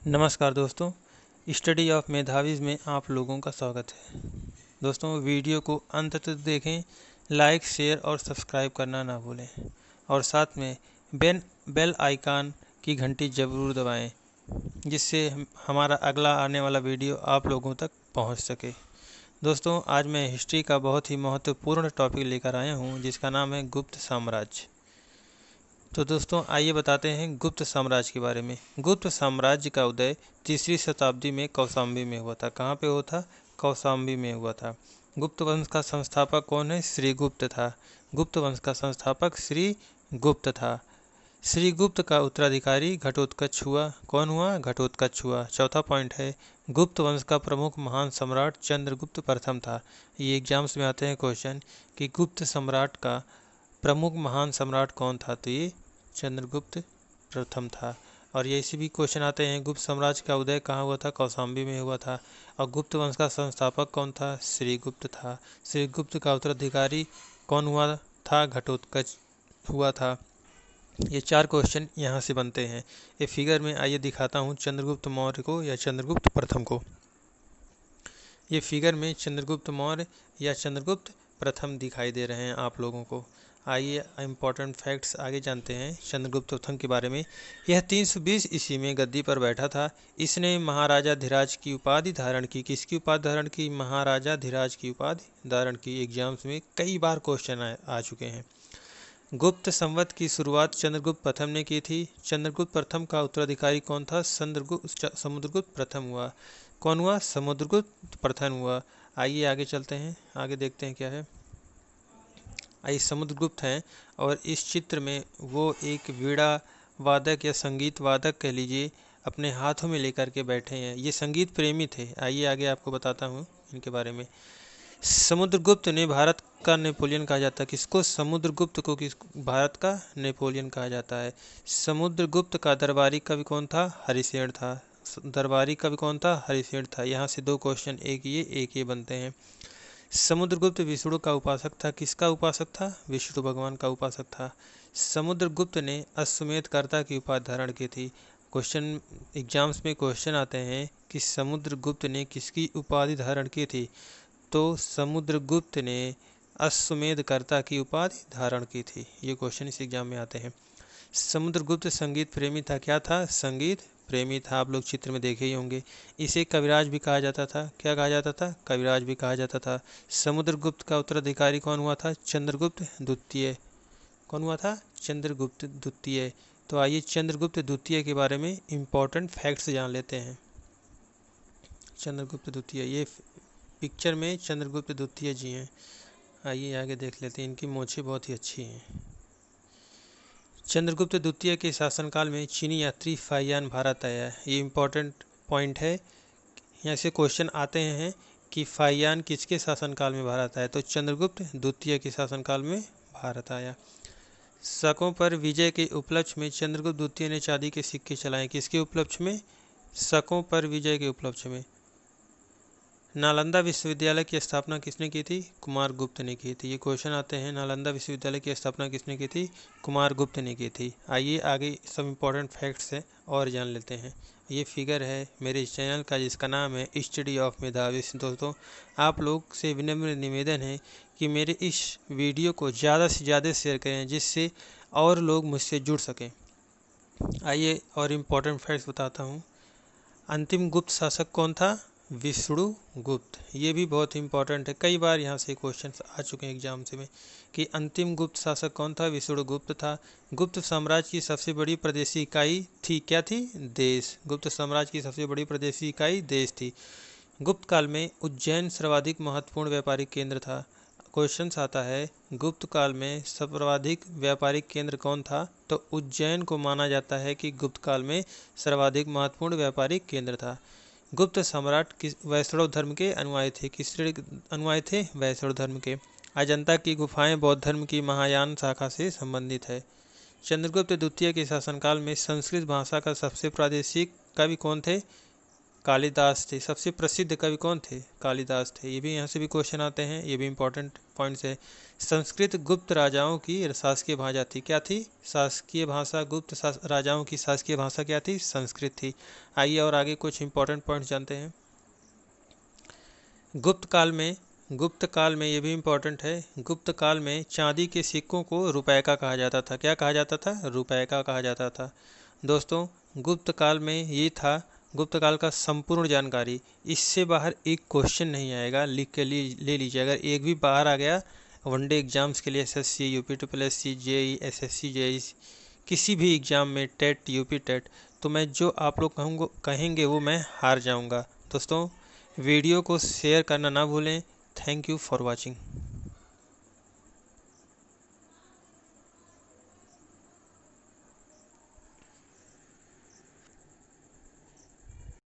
नमस्कार दोस्तों, study of मेधावीज में आप लोगों का स्वागत है। दोस्तों, वीडियो को अंत तक देखें, लाइक, शेयर और सब्सक्राइब करना ना भूलें और साथ में बेल आइकन की घंटी ज़रूर दबाएं, जिससे हमारा अगला आने वाला वीडियो आप लोगों तक पहुंच सके। दोस्तों, आज मैं हिस्ट्री का बहुत ही महत्वपूर्ण टॉपिक लेकर आया हूं, जिसका नाम है गुप्त साम्राज्य। तो दोस्तों, आइए बताते हैं गुप्त साम्राज्य के बारे में। गुप्त साम्राज्य का उदय 3री शताब्दी में कौशाम्बी में हुआ था। कहाँ पे हुआ था? कौशाम्बी में हुआ था। गुप्त वंश का संस्थापक कौन है? श्रीगुप्त था। गुप्त वंश का संस्थापक श्रीगुप्त था। श्रीगुप्त का उत्तराधिकारी घटोत्कच हुआ। कौन हुआ? घटोत्कच हुआ। चौथा पॉइंट है, गुप्त वंश का प्रमुख महान सम्राट चंद्रगुप्त प्रथम था। ये एग्जाम्स में आते हैं क्वेश्चन कि गुप्त सम्राट का प्रमुख महान सम्राट कौन था? तो ये चंद्रगुप्त प्रथम था। और ये इसी भी क्वेश्चन आते हैं, गुप्त साम्राज्य का उदय कहाँ हुआ था? कौशाम्बी में हुआ था। और गुप्त वंश का संस्थापक कौन था? श्रीगुप्त था। श्रीगुप्त का उत्तराधिकारी कौन हुआ था? घटोत्कच हुआ था। ये 4 क्वेश्चन यहाँ से बनते हैं। ये फिगर में आइए दिखाता हूँ चंद्रगुप्त मौर्य को या चंद्रगुप्त प्रथम को। ये फिगर में चंद्रगुप्त मौर्य या चंद्रगुप्त प्रथम दिखाई दे रहे हैं आप लोगों को। आइए इम्पोर्टेंट फैक्ट्स आगे जानते हैं चंद्रगुप्त प्रथम के बारे में। यह 320 ईस्वी में गद्दी पर बैठा था। इसने महाराजा धीराज की उपाधि धारण की। किसकी उपाधि धारण की? महाराजा धीराज की उपाधि धारण की। एग्जाम्स में कई बार क्वेश्चन आ चुके हैं। गुप्त संवत की शुरुआत चंद्रगुप्त प्रथम ने की थी। चंद्रगुप्त प्रथम का उत्तराधिकारी कौन था? समुद्रगुप्त प्रथम हुआ। कौन हुआ? समुद्रगुप्त प्रथम हुआ। आइए आगे चलते हैं, आगे देखते हैं क्या है। आइए, समुद्रगुप्त हैं और इस चित्र में वो एक वीणा वादक या संगीत वादक कह लीजिए, अपने हाथों में लेकर के बैठे हैं। ये संगीत प्रेमी थे। आइए आगे आपको बताता हूँ इनके बारे में। समुद्रगुप्त ने भारत का नेपोलियन कहा जाता है। किसको? समुद्रगुप्त को भारत का नेपोलियन कहा जाता है। समुद्रगुप्त का दरबारी कवि कौन था? हरिशेन था। दरबारी कवि कौन था? हरिशेन था। यहाँ से 2 क्वेश्चन एक ये बनते हैं। समुद्रगुप्त विष्णु का उपासक था। किसका उपासक था? विष्णु भगवान का उपासक था। समुद्रगुप्त ने अश्वमेधकर्ता की उपाधि धारण की थी। क्वेश्चन एग्जाम्स में क्वेश्चन आते हैं कि समुद्रगुप्त ने किसकी उपाधि धारण की थी? तो समुद्रगुप्त ने अश्वमेधकर्ता की उपाधि धारण की थी। ये क्वेश्चन इस एग्जाम में आते हैं। समुद्रगुप्त संगीत प्रेमी था। क्या था? संगीत प्रेमी था। आप लोग चित्र में देखे ही होंगे। इसे कविराज भी कहा जाता था। क्या कहा जाता था? कविराज भी कहा जाता था। समुद्रगुप्त का उत्तराधिकारी कौन हुआ था? चंद्रगुप्त द्वितीय। कौन हुआ था? चंद्रगुप्त द्वितीय। तो आइए चंद्रगुप्त द्वितीय के बारे में इम्पोर्टेंट फैक्ट्स जान लेते हैं। चंद्रगुप्त द्वितीय, ये पिक्चर में चंद्रगुप्त द्वितीय जी हैं। आइए आगे देख लेते हैं। इनकी मूंछें बहुत ही अच्छी हैं। चंद्रगुप्त द्वितीय के शासनकाल में चीनी यात्री फाहियान भारत आया। ये इम्पोर्टेंट पॉइंट है। यहाँ से क्वेश्चन आते हैं कि फाहियान किसके शासनकाल में भारत आया? तो चंद्रगुप्त द्वितीय के शासनकाल में भारत आया। शकों पर विजय के उपलक्ष्य में चंद्रगुप्त द्वितीय ने चांदी के सिक्के चलाए। किसके उपलक्ष्य में? शकों पर विजय के उपलक्ष्य में। नालंदा विश्वविद्यालय की स्थापना किसने की थी? कुमारगुप्त ने की थी। ये क्वेश्चन आते हैं, नालंदा विश्वविद्यालय की स्थापना किसने की थी? कुमारगुप्त ने की थी। आइए आगे सब इम्पोर्टेंट फैक्ट्स है और जान लेते हैं। ये फिगर है मेरे चैनल का, जिसका नाम है स्टडी ऑफ मेधावीज। दोस्तों, आप लोग से विनम्र निवेदन है कि मेरे इस वीडियो को ज़्यादा से ज़्यादा शेयर करें, जिससे और लोग मुझसे जुड़ सकें। आइए और इम्पोर्टेंट फैक्ट्स बताता हूँ। अंतिम गुप्त शासक कौन था? विष्णुगुप्त। ये भी बहुत इंपॉर्टेंट है। कई बार यहाँ से क्वेश्चन आ चुके हैं एग्जाम से में कि अंतिम गुप्त शासक कौन था? विष्णुगुप्त था। गुप्त साम्राज्य की सबसे बड़ी प्रादेशिक इकाई थी। क्या थी? देश। गुप्त साम्राज्य की सबसे बड़ी प्रादेशिक इकाई देश थी। गुप्त काल में उज्जैन सर्वाधिक महत्वपूर्ण व्यापारिक केंद्र था। क्वेश्चन आता है, गुप्त काल में सर्वाधिक व्यापारिक केंद्र कौन था? तो उज्जैन को माना जाता है कि गुप्त काल में सर्वाधिक महत्वपूर्ण व्यापारिक केंद्र था। गुप्त सम्राट किस वैष्णव धर्म के अनुयायी थे? किस अनुयायी थे? वैष्णव धर्म के। अजंता की गुफाएं बौद्ध धर्म की महायान शाखा से संबंधित है। चंद्रगुप्त द्वितीय के शासनकाल में संस्कृत भाषा का सबसे प्रादेशिक कवि कौन थे? कालिदास थे। सबसे प्रसिद्ध कवि कौन थे? कालिदास थे। ये भी यहाँ से भी क्वेश्चन आते हैं, ये भी इंपॉर्टेंट पॉइंट्स है। संस्कृत गुप्त राजाओं की शासकीय भाषा थी। क्या थी? शासकीय भाषा। गुप्त राजाओं की शासकीय भाषा क्या थी? संस्कृत थी। आइए और आगे कुछ इंपॉर्टेंट पॉइंट्स जानते हैं। गुप्त काल में ये भी इम्पोर्टेंट है। गुप्त काल में चांदी के सिक्कों को रुपए का कहा जाता था। क्या कहा जाता था? रुपए का कहा जाता था। दोस्तों, गुप्त काल में ये था। गुप्त काल का संपूर्ण जानकारी, इससे बाहर एक क्वेश्चन नहीं आएगा, लिख के ले लीजिए। अगर एक भी बाहर आ गया वनडे एग्जाम्स के लिए, SSC, UP SSC, JE, SSC, JE, किसी भी एग्ज़ाम में, टेट, यूपी टेट, तो मैं जो आप लोग कहेंगे वो मैं हार जाऊंगा। दोस्तों, वीडियो को शेयर करना ना भूलें। Thank you for watching.